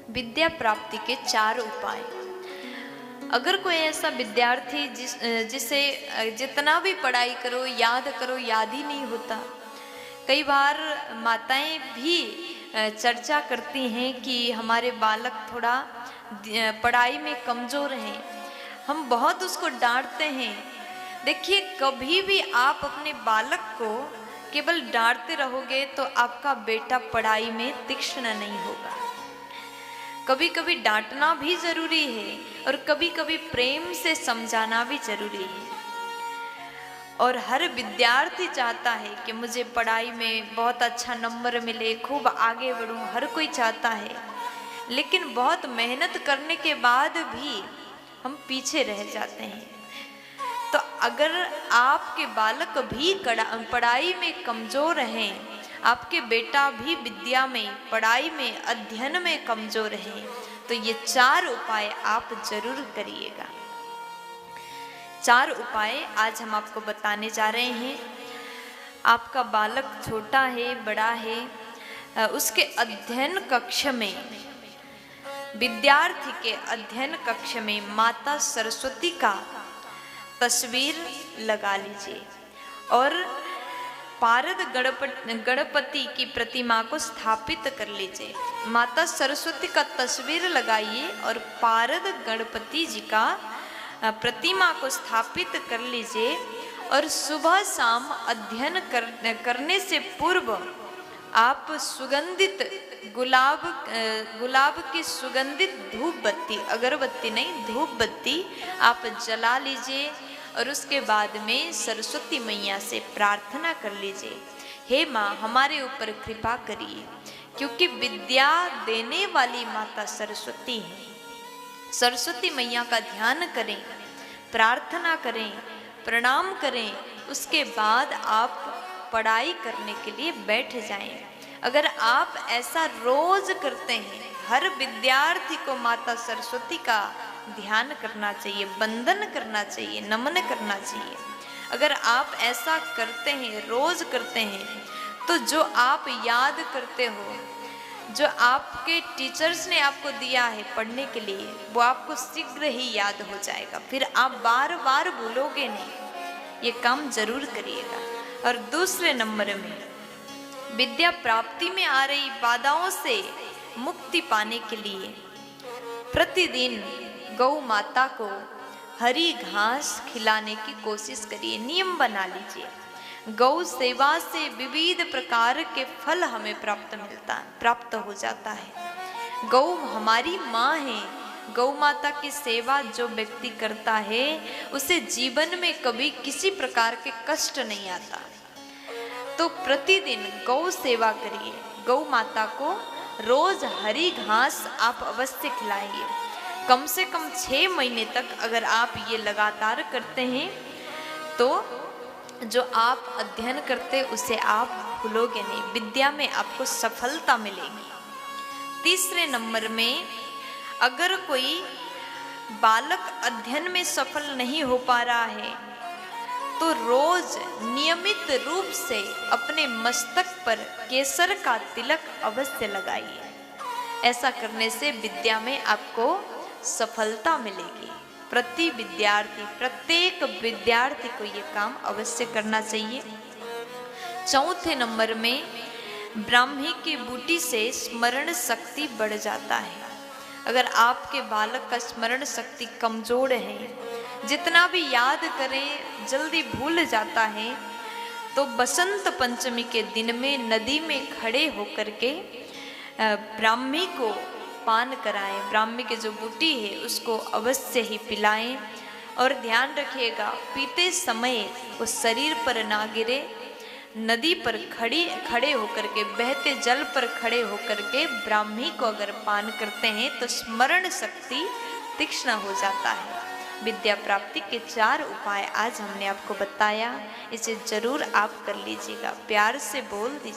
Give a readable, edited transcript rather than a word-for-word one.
विद्या प्राप्ति के 4 उपाय। अगर कोई ऐसा विद्यार्थी जिसे जितना भी पढ़ाई करो याद ही नहीं होता। कई बार माताएं भी चर्चा करती हैं कि हमारे बालक थोड़ा पढ़ाई में कमज़ोर हैं, हम बहुत उसको डांटते हैं। देखिए, कभी भी आप अपने बालक को केवल डांटते रहोगे तो आपका बेटा पढ़ाई में तीक्ष्ण नहीं होगा। कभी कभी डांटना भी जरूरी है और कभी कभी प्रेम से समझाना भी जरूरी है। और हर विद्यार्थी चाहता है कि मुझे पढ़ाई में बहुत अच्छा नंबर मिले, खूब आगे बढ़ूं, हर कोई चाहता है। लेकिन बहुत मेहनत करने के बाद भी हम पीछे रह जाते हैं। तो अगर आपके बालक भी पढ़ाई में कमज़ोर हैं, आपके बेटा भी विद्या में, पढ़ाई में, अध्ययन में कमज़ोर हैं, तो ये 4 उपाय आप जरूर करिएगा। 4 उपाय आज हम आपको बताने जा रहे हैं। आपका बालक छोटा है, बड़ा है, उसके अध्ययन कक्ष में, विद्यार्थी के अध्ययन कक्ष में माता सरस्वती का तस्वीर लगा लीजिए और पारद गणपति की प्रतिमा को स्थापित कर लीजिए। माता सरस्वती का तस्वीर लगाइए और पारद गणपति जी का प्रतिमा को स्थापित कर लीजिए। और सुबह शाम अध्ययन करने से पूर्व आप सुगंधित गुलाब की सुगंधित धूप बत्ती, अगरबत्ती नहीं, धूप बत्ती आप जला लीजिए। और उसके बाद में सरस्वती मैया से प्रार्थना कर लीजिए, हे माँ हमारे ऊपर कृपा करिए, क्योंकि विद्या देने वाली माता सरस्वती है। सरस्वती मैया का ध्यान करें, प्रार्थना करें, प्रणाम करें, उसके बाद आप पढ़ाई करने के लिए बैठ जाएं। अगर आप ऐसा रोज करते हैं, हर विद्यार्थी को माता सरस्वती का ध्यान करना चाहिए, वंदन करना चाहिए, नमन करना चाहिए। अगर आप ऐसा करते हैं, रोज करते हैं, तो जो आप याद करते हो, जो आपके टीचर्स ने आपको दिया है पढ़ने के लिए, वो आपको शीघ्र ही याद हो जाएगा। फिर आप बार बार भूलोगे नहीं। ये काम जरूर करिएगा। और दूसरे नंबर में, विद्या प्राप्ति में आ रही बाधाओं से मुक्ति पाने के लिए प्रतिदिन गौ माता को हरी घास खिलाने की कोशिश करिए, नियम बना लीजिए। गौ सेवा से विविध प्रकार के फल हमें प्राप्त हो जाता है। गौ हमारी माँ है। गौ माता की सेवा जो व्यक्ति करता है, उसे जीवन में कभी किसी प्रकार के कष्ट नहीं आता। तो प्रतिदिन गौ सेवा करिए। गौ माता को रोज हरी घास आप अवश्य खिलाइए। कम से कम 6 महीने तक अगर आप ये लगातार करते हैं, तो जो आप अध्ययन करते उसे आप भूलोगे नहीं, विद्या में आपको सफलता मिलेगी। तीसरे नंबर में, अगर कोई बालक अध्ययन में सफल नहीं हो पा रहा है, तो रोज नियमित रूप से अपने मस्तक पर केसर का तिलक अवश्य लगाइए। ऐसा करने से विद्या में आपको सफलता मिलेगी। प्रत्येक विद्यार्थी को ये काम अवश्य करना चाहिए। चौथे नंबर में, ब्राह्मी की बूटी से स्मरण शक्ति बढ़ जाता है। अगर आपके बालक का स्मरण शक्ति कमजोर है, जितना भी याद करें जल्दी भूल जाता है, तो बसंत पंचमी के दिन में नदी में खड़े होकर के ब्राह्मी को पान कराएं। ब्राह्मी की जो बूटी है उसको अवश्य ही पिलाएं। और ध्यान रखिएगा, पीते समय वो शरीर पर ना गिरे। नदी पर खड़े होकर के, बहते जल पर खड़े होकर के ब्राह्मी को अगर पान करते हैं तो स्मरण शक्ति तीक्ष्ण हो जाता है। विद्या प्राप्ति के 4 उपाय आज हमने आपको बताया, इसे जरूर आप कर लीजिएगा। प्यार से बोल दीजिए।